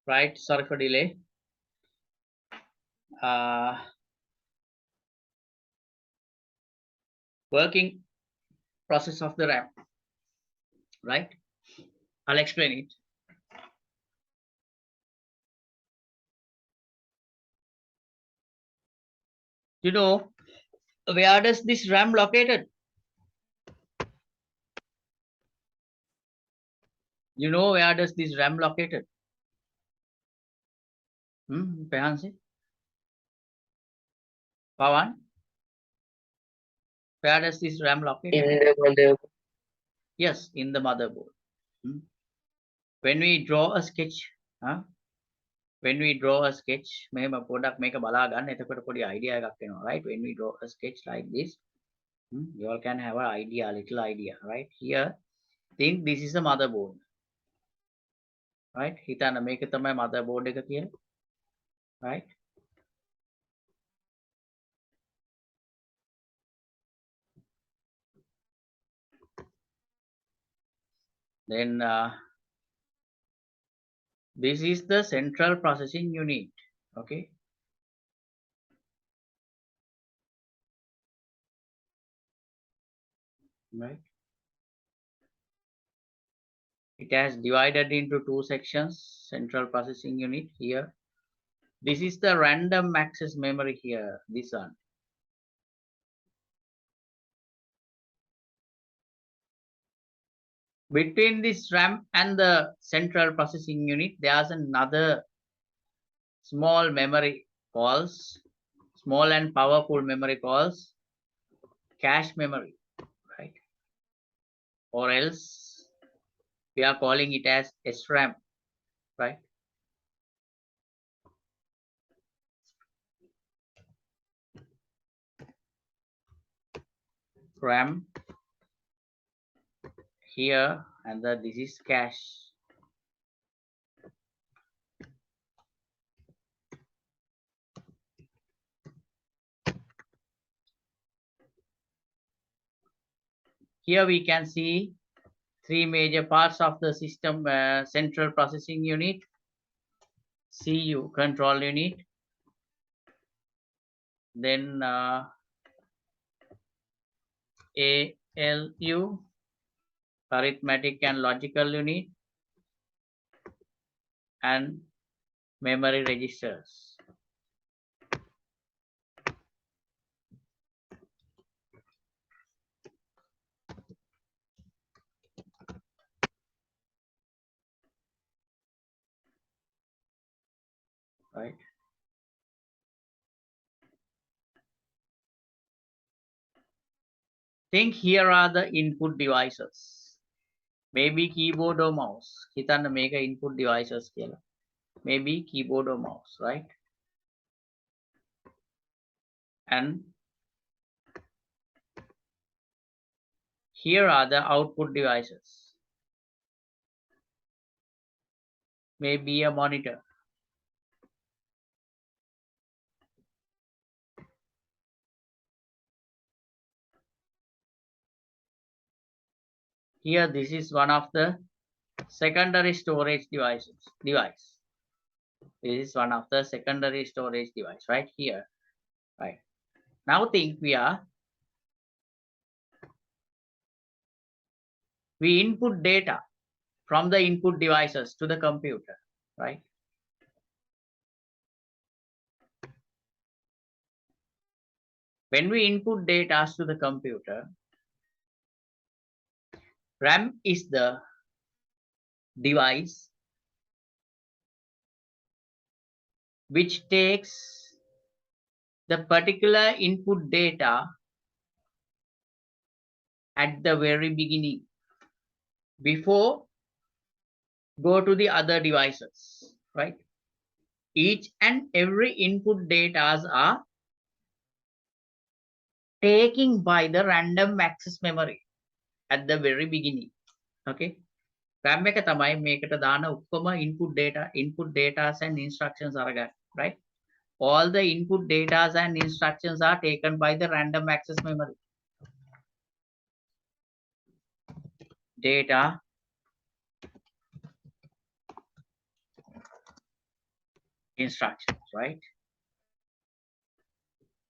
right? Sorry for delay. Working process of the RAM, right? I'll explain it. You know, where does this RAM located? You know, where does this RAM located? Pawan, Pawan, where does this RAM located? In the motherboard. Yes, in the motherboard. When we draw a sketch, when we draw a sketch, මෙහෙම පොඩක් මේක බලා ගන්න. එතකොට පොඩි idea එකක් එනවා, right? When we draw a sketch like this, you all can have an idea, little idea, right? Here, think this is a motherboard, right? හිතන්න මේක තමයි motherboard එක කියලා, right? Then this is the central processing unit, okay? Right? It has divided into two sections, central processing unit here. This is the random access memory here, this one. Between this RAM and the central processing unit, there's another small memory calls, small and powerful memory calls, cache memory, right? Or else we are calling it as SRAM, right? RAM here, and this is cache. Here we can see three major parts of the system: central processing unit, CU control unit, then ALU arithmetic and logical unit, and memory registers. Right. Think here are the input devices. Maybe keyboard or mouse. Hitanna meka input devices කියලා. Maybe keyboard or mouse, right? And here are the output devices. Maybe a monitor. Here, this is one of the secondary storage devices. This is one of the secondary storage device right here. Right. Now think we input data from the input devices to the computer, right? When we input data to the computer, RAM is the device which takes the particular input data at the very beginning before go to the other devices, right? Each and every input data are taken by the random access memory at the very beginning. Okay. RAM එක තමයි මේකට දාන ඔක්කොම input data and instructions අරගන්න, right? All the input data and instructions are taken by the random access memory. Data instructions, right?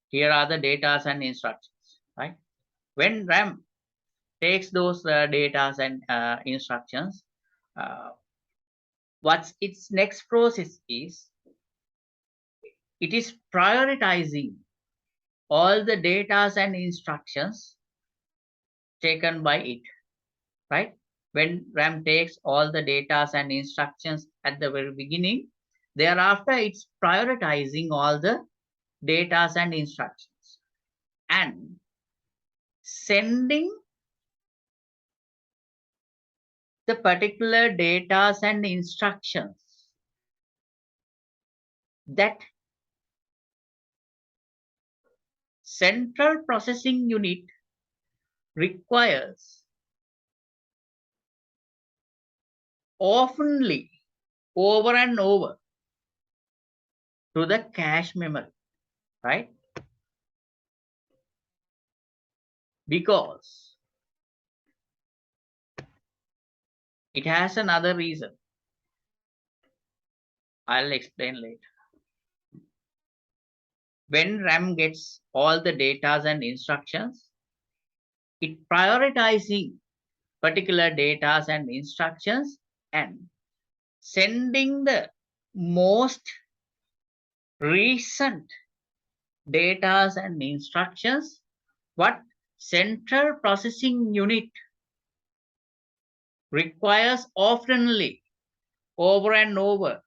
Here are the data and instructions, right? When RAM takes those data and instructions, uh, what's its next process is it is prioritizing all the data and instructions taken by it, right? When RAM takes all the data and instructions at the very beginning, thereafter it's prioritizing all the data and instructions and sending the particular data and instructions that central processing unit requires oftenly over and over to the cache memory, right? Because it has another reason. I'll explain later. When RAM gets all the data and instructions, it prioritizing particular data and instructions and sending the most recent data and instructions what central processing unit requires oftenly over and over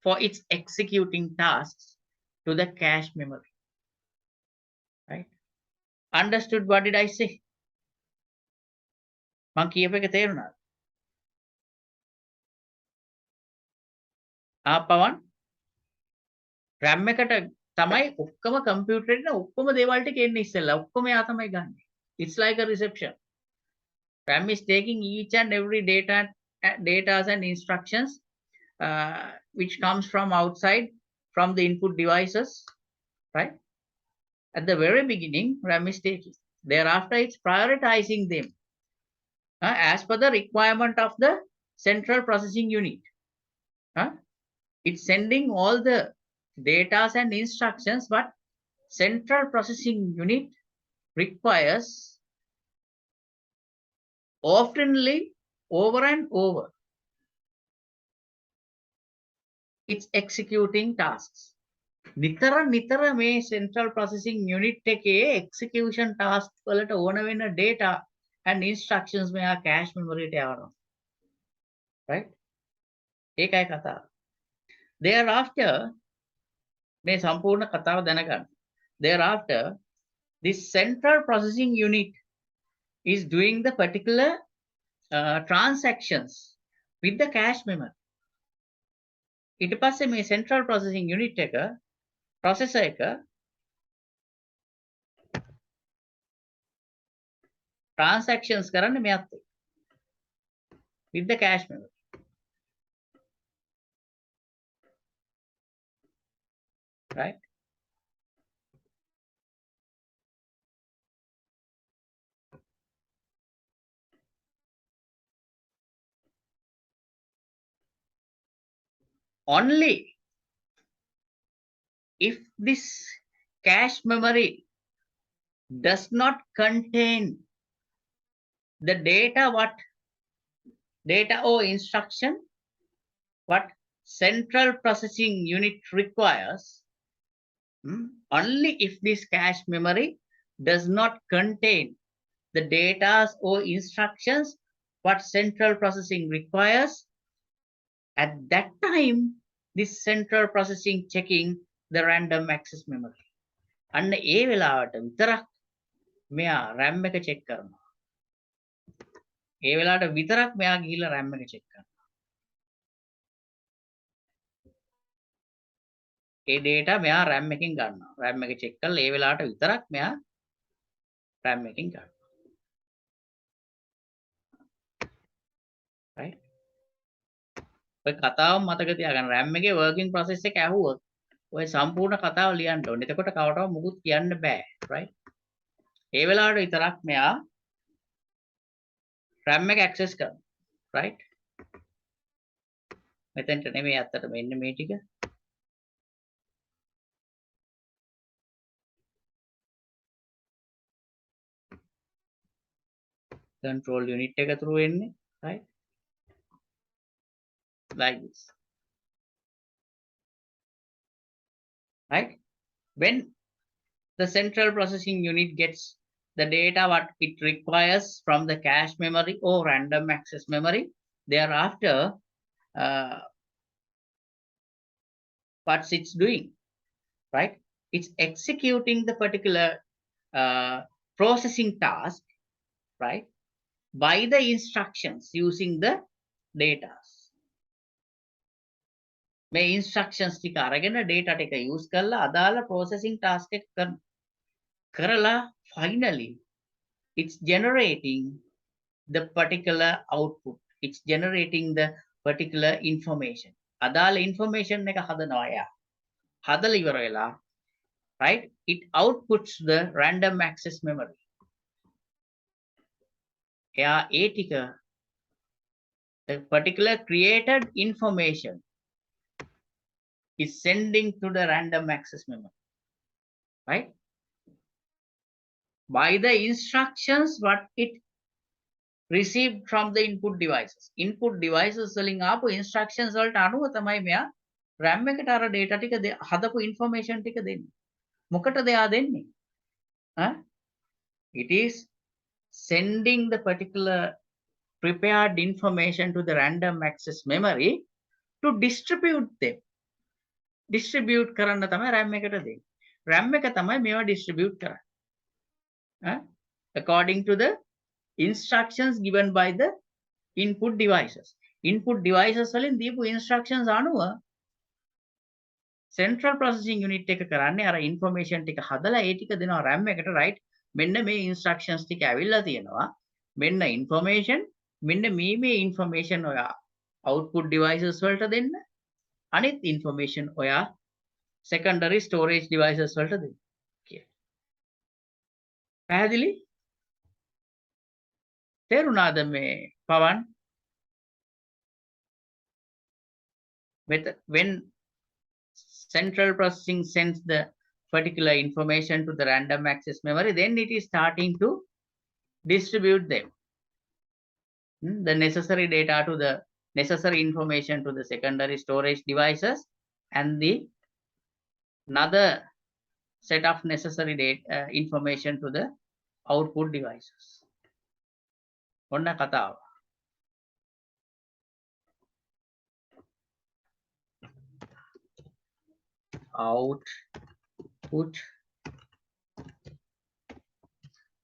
for its executing tasks to the cache memory, right? Understood? What did I say? මං කියප එක තේරුණාද? ආපවන් RAM එකට තමයි ඔක්කොම computer එකේ ඔක්කොම දේවල් ටික එන්නේ ඉස්සෙල්ලා ඔක්කොම එයා තමයි ගන්නෙ. It's like a reception. RAM is taking each and every data and instructions which comes from outside from the input devices, right? At the very beginning, RAM is taking. Thereafter, it's prioritizing them as per the requirement of the central processing unit. It's sending all the data and instructions, but central processing unit requires oftenly over and over. It's executing tasks. නිතර මේ central processing unit එකේ execution task වලට ඕන වෙන data and instructions මෙයා cache memory ට යවනවා. Right? ඒකයි කතාව. Thereafter මේ සම්පූර්ණ කතාව දැනගන්න. Thereafter this central processing unit is doing the particular transactions with the cache memory. ඊට පස්සේ මේ central processing unit එක processor එක transactions කරන්න මෙයත් with the cache memory. Right? Only if this cache memory does not contain the data or instruction what central processing unit requires, only if this cache memory does not contain the data or instructions what central processing requires, at that time this central processing checking the random access memory. අන්න ඒ වෙලාවට විතරක් මෙයා RAM එක check කරනවා. ඒ වෙලාවට විතරක් මෙයා ගිහිල්ලා RAM එක check කරනවා. ඒ data මෙයා RAM එකෙන් ගන්නවා. RAM එක check කරලා ඒ වෙලාවට විතරක් මෙයා RAM එකෙන් ගන්නවා. Right? ඔය කතාව මතක තියාගන්න. RAM එකේ working process එක ඇහුවොත් ඔය සම්පූර්ණ කතාව ලියන්න ඕනේ. එතකොට කවටවත් මුකුත් කියන්න බෑ. Right? ඒ වෙලාවට විතරක් මෙයා RAM එක access කරනවා. Right? මෙතෙන්ට නෙමෙයි අත්තට මෙන්න මේ ටික. control unit එක through එන්නේ, right? Like this, right? When the central processing unit gets the data what it requires from the cache memory or random access memory, thereafter what's it's doing, right? It's executing the particular processing task, right, by the instructions using the data. මේ instructions ටික අරගෙන data ටික use කරලා අදාළ processing task එක කරලා finally it's generating the particular output, it's generating the particular information. අදාළ information එක හදනවා එයා. හදලා ඉවර වෙලා, right, it outputs the random access memory. එයා ඒ ටික the particular created information is sending to the random access memory, right, by the instructions what it received from the input devices. Input devices වලින් ආපු instructions වලට අනුව තමයි මෙයා RAM එකට අර data ටික හදපු information ටික දෙන්නේ. මොකටද එයා දෙන්නේ? It is sending the particular prepared information to the random access memory to distribute them. Distribute කරන්න තමයි RAM එකට දෙන්නේ. RAM එක තමයි මේවා distribute කරන්නේ. According to the instructions given by the input devices. Input devices වලින් දීපු instructions අනුව central processing unit එක කරන්නේ අර information ටික හදලා ඒ ටික දෙනවා RAM එකට, right? මෙන්න මේ instructions ටික ඇවිල්ලා තියෙනවා. මෙන්න information, මෙන්න මේ information ඔයා output devices වලට දෙන්න. අනිත් information ඔයා secondary storage devices වලට දෙන්න. පැහැදිලි? තේරුණාද මේ පවන්? When central processing sends the particular information to the random access memory, then it is starting to distribute them, the necessary data to the necessary information to the secondary storage devices and the another set of necessary data information to the output devices. ඔන්න කතාව. Output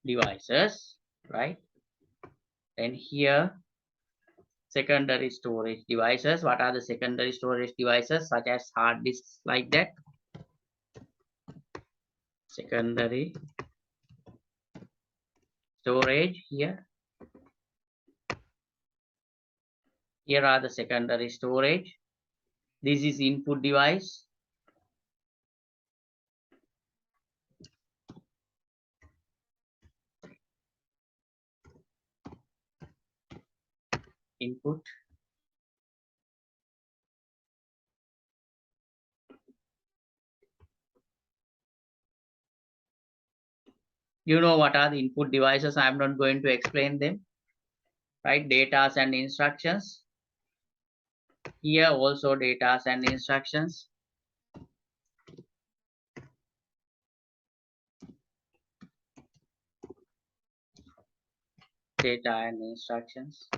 devices, right? And here secondary storage devices. What are the secondary storage devices? Such as hard disks, like that. Secondary storage here. Here are the secondary storage. This is input device. Input. You know what are the input devices. I am not going to explain them, right? Data and instructions. Here also data and instructions. Data and instructions.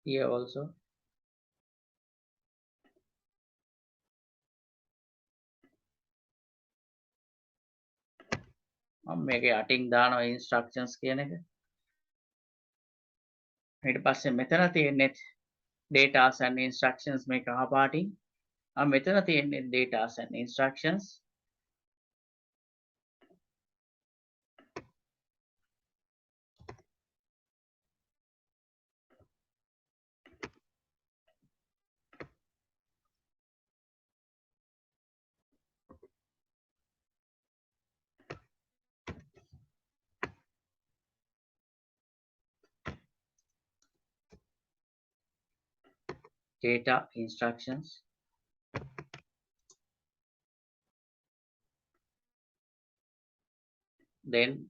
Here also. මේකේ අටින් දානවා instructions කියන එක. ඊට පස්සේ මෙතන තියෙන්නේ data and instructions මේ කහ පාටින්. මෙතන තියෙන්නේ data and instructions. Data instructions. Then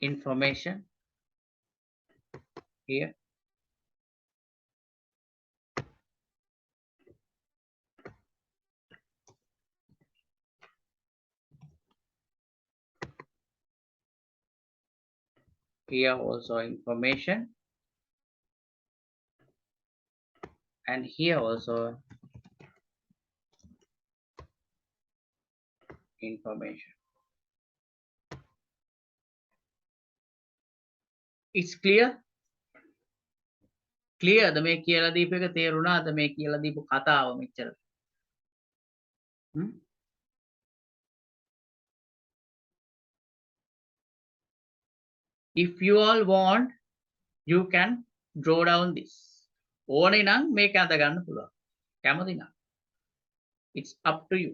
information here. Here also information, and here also information. It's clear? Clear the මේ කියලා දීපු එක තේරුණාද මේ කියලා දීපු කතාව මෙච්චර? Hmm? If you all want, you can draw down this. ඕනේ නම් මේක අඳ ගන්න පුළුවන්. කැමති නම්. It's up to you.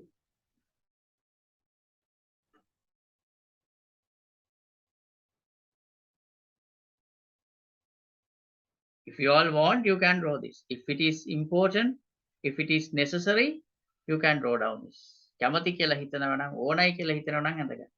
If you all want, you can draw this. If it is important, if it is necessary, you can draw down this. කැමති කියලා හිතනවා නම් ඕනයි කියලා හිතනවා නම් අඳ ගන්න.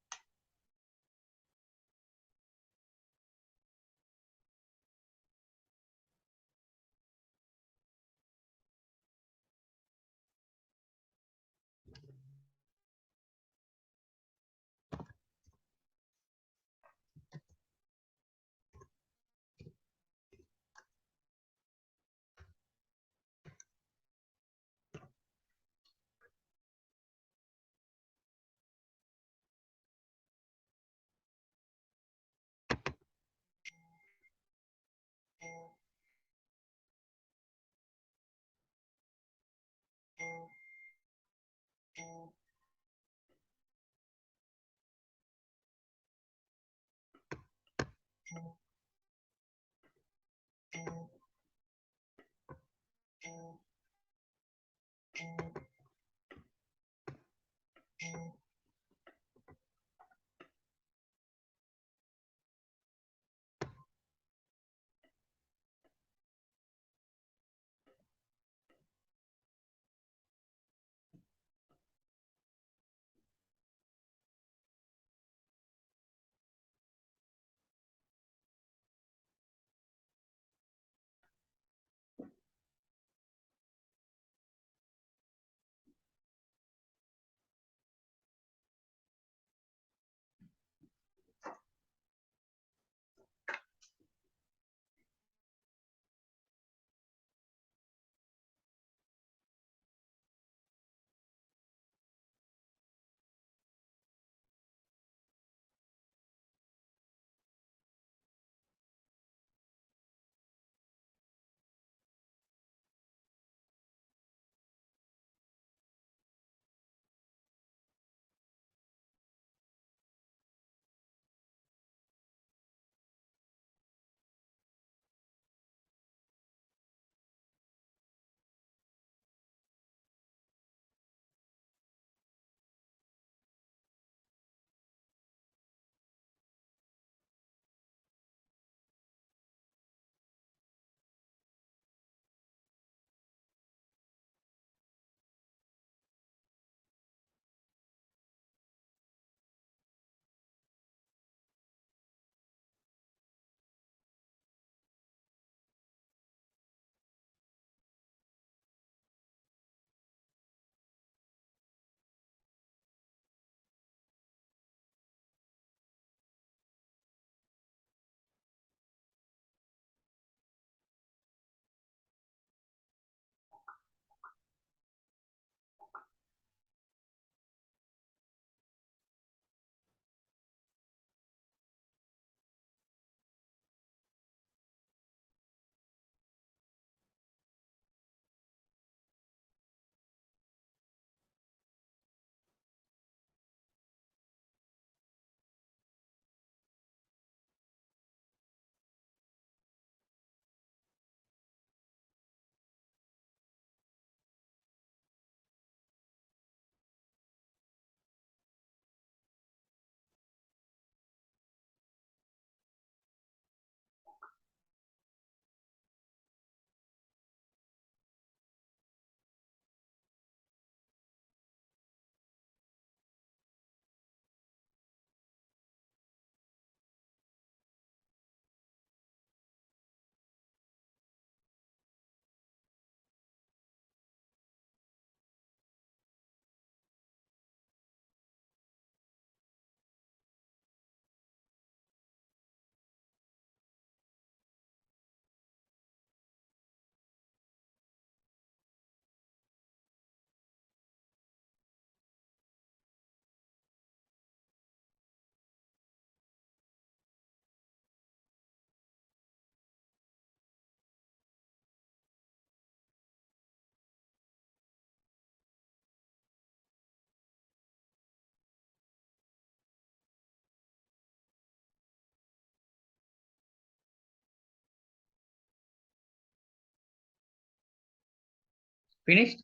Finished?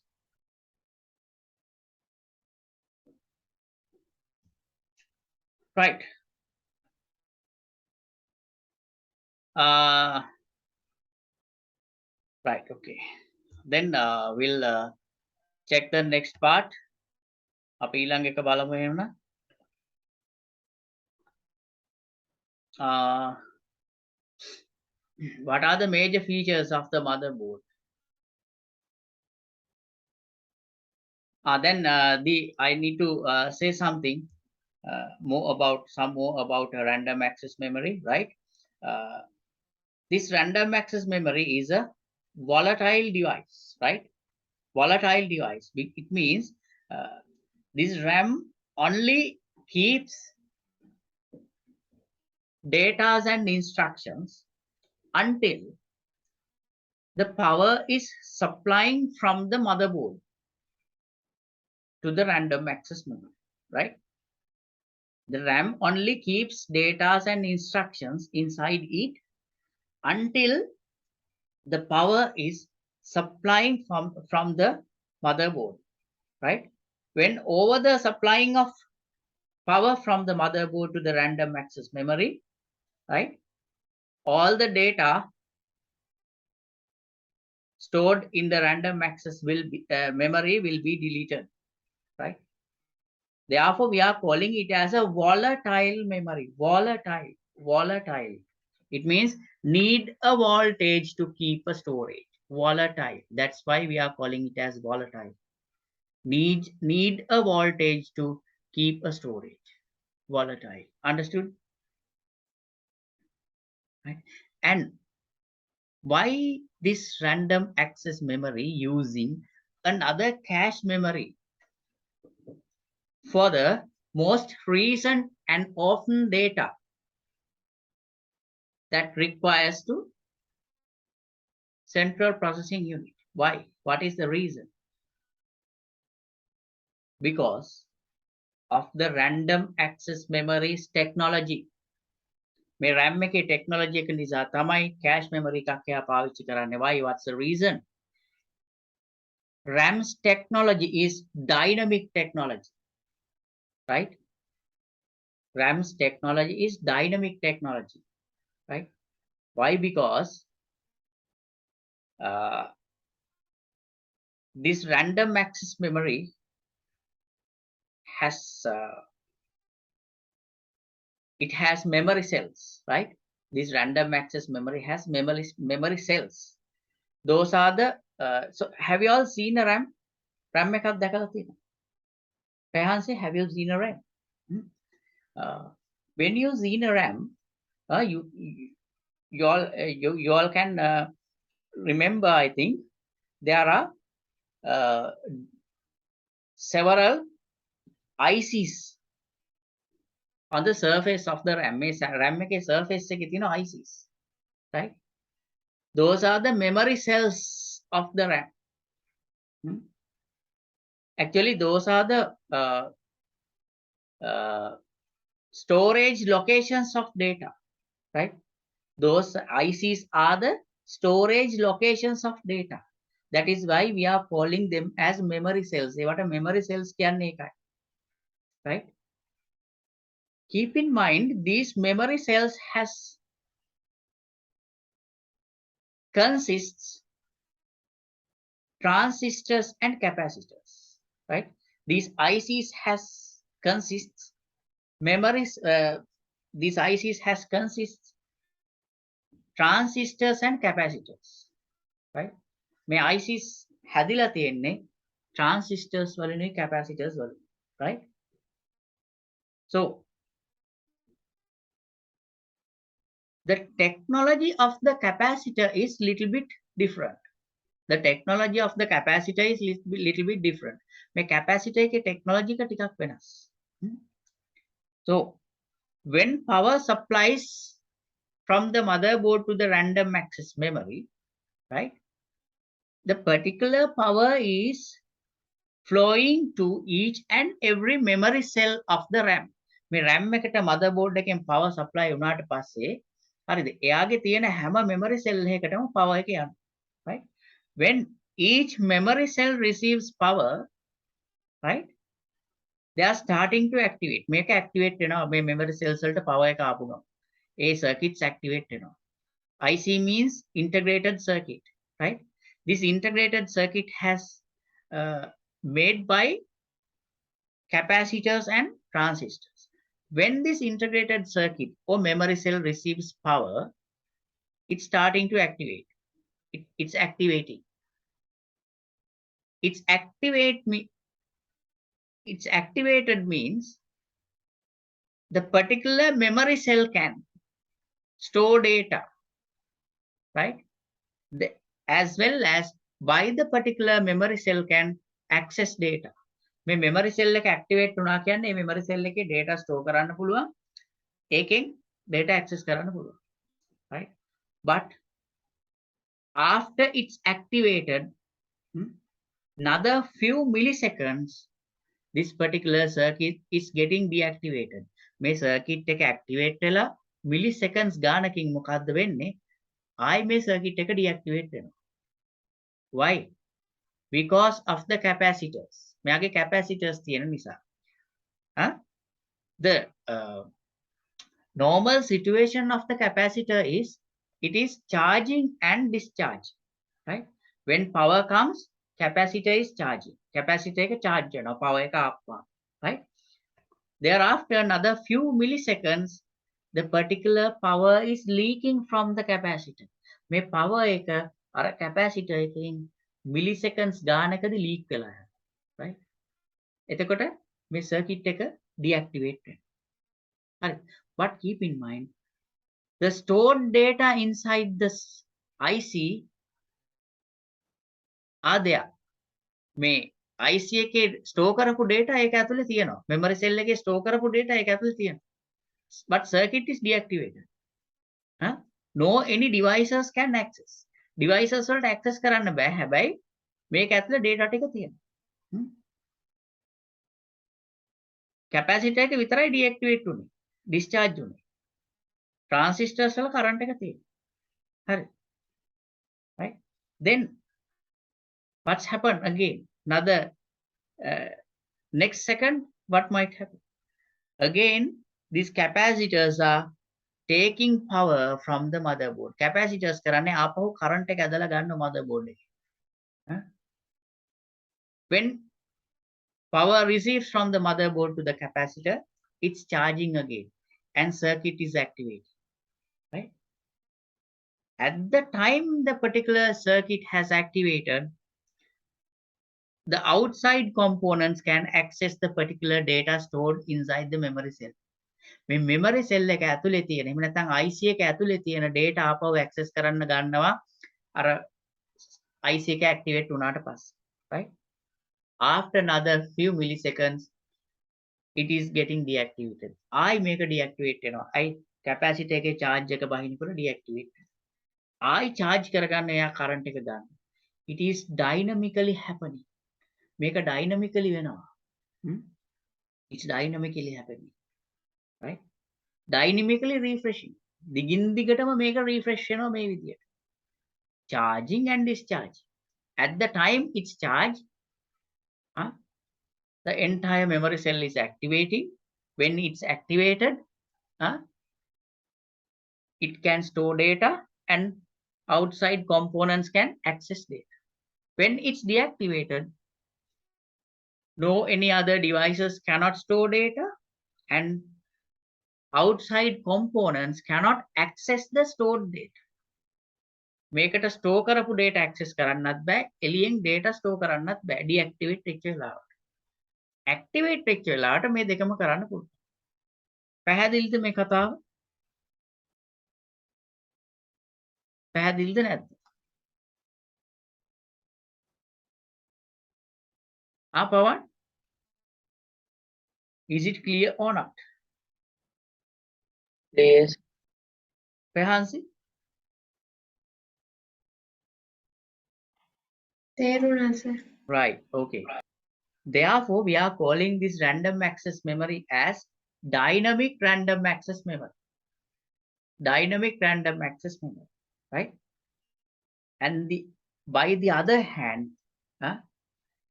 Right. Right. Okay. Then we'll check the next part. අපි ඊළඟ එක බලමු එහෙනම්. What are the major features of the motherboard? Then I need to say something more about a random access memory, right? This random access memory is a volatile device, right? Volatile device. It means this RAM only keeps data and instructions until the power is supplying from the motherboard to the random access memory, right? The RAM only keeps data and instructions inside it until the power is supplying from the motherboard, right? When over the supplying of power from the motherboard to the random access memory, right? All the data stored in the random access memory will be deleted, right? Therefore, we are calling it as a volatile memory. Volatile. It means need a voltage to keep a storage. Volatile. That's why we are calling it as volatile. Need a voltage to keep a storage. Volatile. Understood? Right? And why this random access memory using another cache memory for the most recent and often data that requires to central processing unit? Why? What is the reason? Because of the random access memories technology. මේ RAM එකේ technology එක නිසා තමයි cache memory එකක් එහා පාවිච්චි කරන්නේ. Why? What's the reason? RAM's technology is dynamic technology, right? RAM's technology is dynamic technology, right? Why? Because this random access memory has it has memory cells, right? This random access memory has memory cells. Those are the so have you all seen a RAM? RAM එකක් දැකලා තියෙනවා. Rehanse, have you seen a RAM? When you see a RAM, you all can remember. I think there are several ICs on the surface of the RAM. RAM के surface से कितनी ICs, right? Those are the memory cells of the RAM. Actually, those are the storage locations of data, right? Those ICs are the storage locations of data. That is why we are calling them as memory cells. What are memory cells? Right? Keep in mind, these memory cells consists transistors and capacitors, right? These ICs consists memories. These ICs consists transistors and capacitors, right? මේ ICs හැදිලා තියෙන්නේ transistors වලිනුයි capacitors වලින්, right? So the technology of the capacitor is little bit different. The technology of the capacitor is little bit different. මේ capacitor එකේ technology එක ටිකක් වෙනස්. So when power supplies from the motherboard to the random access memory, right? The particular power is flowing to each and every memory cell of the RAM. මේ RAM එකට motherboard එකෙන් power supply වුණාට පස්සේ හරිද? එයාගේ තියෙන හැම memory cell එකකටම power එක යනවා. Right? When each memory cell receives power, right? They are starting to activate. Make activate මේ memory cells වලට power එක ආපු ගමන්. ඒ circuits activate වෙනවා. IC means integrated circuit, right? This integrated circuit has made by capacitors and transistors. When this integrated circuit or memory cell receives power, it's starting to activate. It's activating. It's activated means the particular memory cell can store data, right? As well as why the particular memory cell can access data. මේ memory cell එක activate වුණා කියන්නේ මේ memory cell එකේ data store කරන්න පුළුවන්. ඒකෙන් data access කරන්න පුළුවන්. Right? But after it's activated, another few milliseconds, this particular circuit is getting deactivated. මේ circuit එක activate වෙලා milliseconds ගානකින් මොකද්ද වෙන්නේ? ආයි මේ circuit එක deactivate වෙනවා. Why? Because of the capacitors. මෙයාගේ capacitors තියෙන නිසා. The normal situation of the capacitor is it is charging and discharging, right? When power comes, capacitor is charging. Capacitor එක charge වෙනවා power එක ආපුවා, right? Thereafter another few milliseconds, the particular power is leaking from the capacitor. මේ power එක අර capacitor එකෙන් milliseconds ගානකදී leak වෙලා යනවා, right? එතකොට මේ circuit එක deactivate වෙනවා. හරි. But keep in mind the stored data inside this IC are there. මේ IC එකේ store කරපු data ඒක ඇතුලේ තියෙනවා. memory cell එකේ store කරපු data ඒක ඇතුලේ තියෙනවා. But circuit is deactivated. No any devices can access. Devices වලට access කරන්න බෑ. හැබැයි මේක ඇතුලේ data ටික තියෙනවා. Capacitor එක විතරයි deactivate වුනේ. Discharge වුනේ. Transistors වල current එක තියෙනවා. හරි. Right? Then what's happened again? Another next second, what might happen? Again, these capacitors are taking power from the motherboard. Capacitors කරන්නේ ආපහු current එක ඇදලා ගන්න motherboard එකේ. When power receives from the motherboard to the capacitor, it's charging again and circuit is activated, right? At the time the particular circuit has activated, the outside components can access the particular data stored inside the memory cell. මේ memory cell එක ඇතුලේ තියෙන එහෙම නැත්නම් IC එක ඇතුලේ තියෙන data ආපහු access කරන්න ගන්නවා අර IC එක activate වුණාට පස්සේ, right? After another few milliseconds, it is getting deactivated. ආයි මේක deactivate වෙනවා. ආයි capacitor එකේ charge එක බහිනකොට deactivate වෙනවා. ආයි charge කරගන්න එයා current එක ගන්න. It is dynamically happening. මේක dynamically වෙනවා. It's dynamically happening. Right? Dynamically refreshing. දිගින් දිගටම මේක refresh වෙනවා මේ විදියට. Charging and discharging. At the time it's charged, the entire memory cell is activating. When it's activated, it can store data and outside components can access data. When it's deactivated, no any other devices cannot store data and outside components cannot access the stored data. මේකට store කරපු data access කරන්නත් බෑ, එළියෙන් data store කරන්නත් බෑ. deactivate වෙච්ච වෙලාවට. activate වෙච්ච වෙලාවට මේ දෙකම කරන්න පුළුවන්. පැහැදිලිද මේ කතාව? පැහැදිලිද නැද්ද? Pawan? Is it clear or not? Yes. Pehansi? තේරුණා sir. Right, okay. Therefore, we are calling this random access memory as dynamic random access memory. Dynamic random access memory, right? And By the other hand,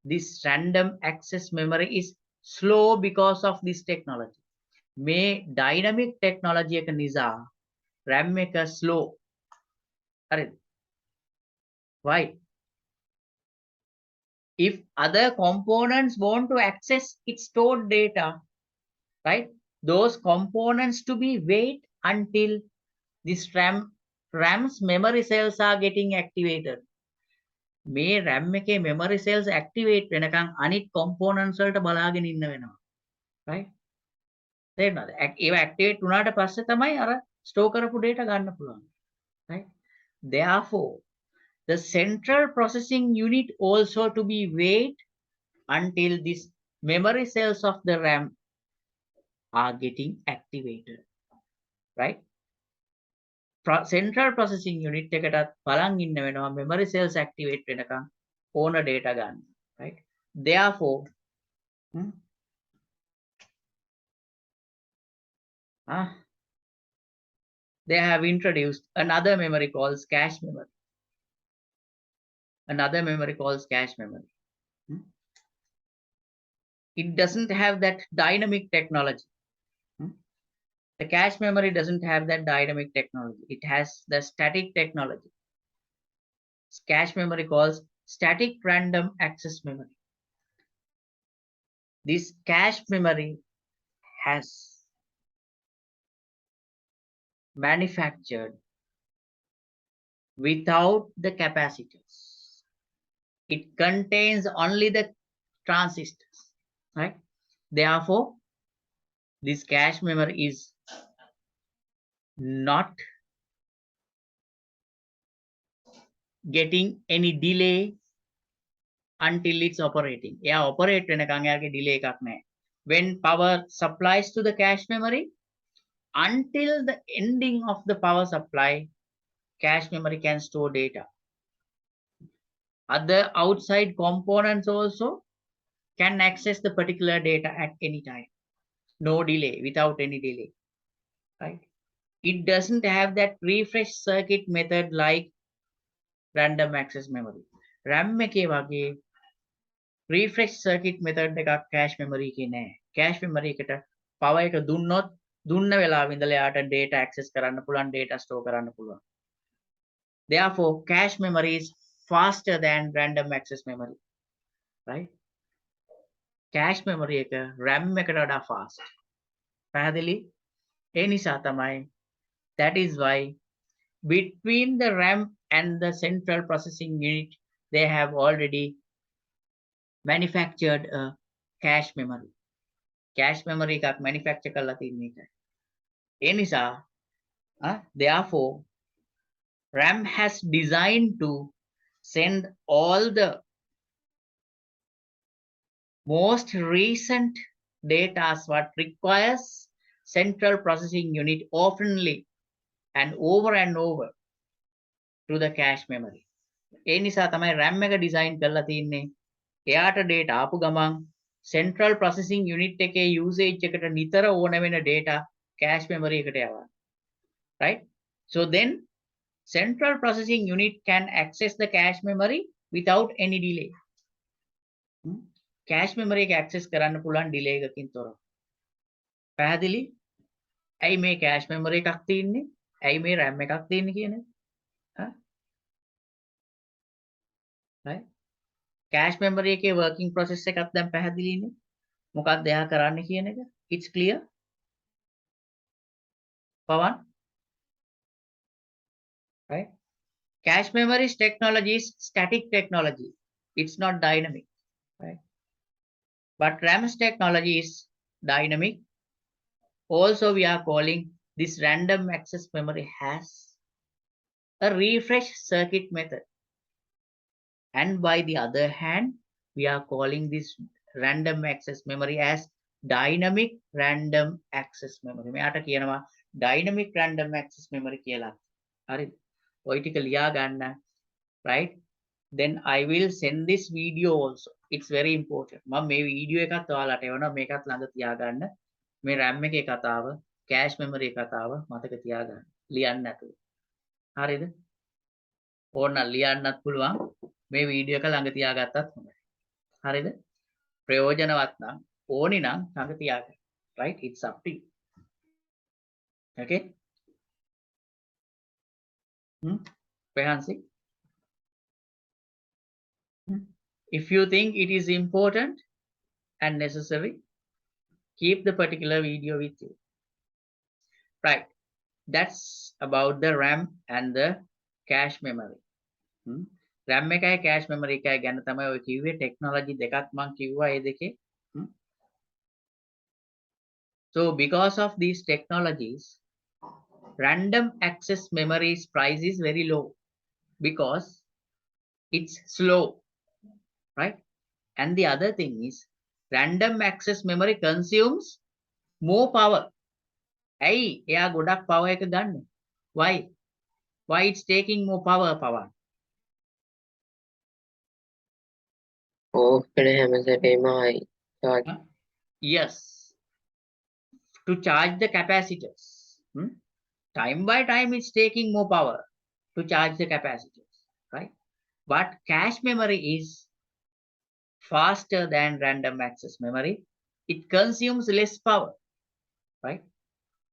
this random access memory is slow because of this technology. මේ dynamic technology එක නිසා RAM එක slow. හරිද? Why? If other components want to access its stored data, right? Those components to be wait until this RAM's memory cells are getting activated. මේ RAM එකේ memory cells activate වෙනකන් අනිත් components වලට බලාගෙන ඉන්න වෙනවා. Right? තේරෙනවද? ඒවා activate වුණාට පස්සේ තමයි අර store කරපු data ගන්න පුළුවන්. Right? Therefore, the central processing unit also to be wait until these memory cells of the RAM are getting activated. Right? Central processing unit එකටත් බලන් ඉන්න වෙනවා memory cells activate වෙනකන් ඕන data ගන්න. Right? Therefore, they have introduced another memory called cache memory. Another memory called cache memory. It doesn't have that dynamic technology. The cache memory doesn't have that dynamic technology. It has the static technology. Cache memory calls static random access memory. This cache memory has manufactured without the capacitors. It contains only the transistors, right? Therefore, this cache memory is not getting any delay until it's operating. Yeah, operate වෙනකන් එයාගේ delay එකක් නැහැ. When power supplies to the cache memory, until the ending of the power supply, cache memory can store data. Other outside components also can access the particular data at any time. No delay, without any delay. Right? It doesn't have that refresh circuit method like random access memory. RAM එකේ වගේ refresh circuit method එකක් cache memory එකේ නැහැ. Cache memory එකට power එක දුන්නොත් දුන්න වෙලාවෙ ඉඳලා යාට data access කරන්න පුළුවන්, data store කරන්න පුළුවන්. Therefore, cache memory is faster than random access memory. Right? Cache memory එක RAM එකට වඩා fast. පැහැදිලි? ඒ නිසා තමයි, that is why between the RAM and the central processing unit, they have already manufactured a cache memory. Cache memory එකක් manufacture කරලා තියෙන එක. ඒ නිසා, therefore, RAM has designed to send all the most recent data what requires central processing unit oftenly and over to the cache memory. ඒ නිසා තමයි RAM එක design කරලා තියෙන්නේ. එයාට data ආපු ගමන් central processing unit එකේ usage එකට නිතර ඕන වෙන data cache memory එකට යවන්න. Right? So then central processing unit can access the cache memory without any delay. Cache memory එක access කරන්න පුළුවන් delay එකකින් තොරව. පැහැදිලි? ඇයි මේ cache memory එකක් තියෙන්නේ? ඇයි මේ RAM එකක් තියෙන්නේ කියන එක? Right? Cache memory එකේ working process එකක් දැන් පැහැදිලිනේ. මොකක්ද එයා කරන්නේ කියන එක? It's clear? Pawan? Right? Cache memory's technology is static technology. It's not dynamic. Right? But RAM's technology is dynamic. Also, we are calling this random access memory has a refresh circuit method. And by the other hand, we are calling this random access memory as dynamic random access memory. මෙයාට කියනවා dynamic random access memory කියලා. හරිද? ඔය ටික ලියා ගන්න. Right? Then I will send this video also. It's very important. මම මේ වීඩියෝ එකත් ඔයාලට එවනවා. මේකත් ළඟ තියාගන්න. මේ RAM එකේ කතාව, cache memory කතාව මතක තියාගන්න. ලියන්න නැතුව. හරිද? ඕන ලියන්නත් පුළුවන්. මේ වීඩියෝ එක ළඟ තියාගත්තත් හොඳයි. හරිද? ප්‍රයෝජනවත් නම් ඕනි නම් ළඟ තියාගන්න. Right? It's up to you. Okay? Prehansi? If you think it is important and necessary, keep the particular video with you. Right. That's about the RAM and the cache memory. RAM එකයි cache memory එකයි ගැන තමයි ඔය කිව්වේ technology දෙකක් මම කිව්වා ඒ දෙකේ. So because of these technologies, random access memory's price is very low because it's slow, right? And the other thing is random access memory consumes more power. ඇයි එයා ගොඩක් power එක ගන්න? Why it's taking more power? Yes, to charge the capacitors. Time by time it's taking more power to charge the capacitors, right? But cache memory is faster than random access memory. It consumes less power, right?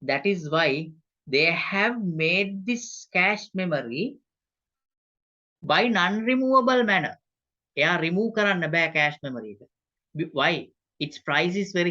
That is why they have made this cache memory by non-removable manner. එයා remove කරන්න බෑ cache memory එක. Why? Its price is very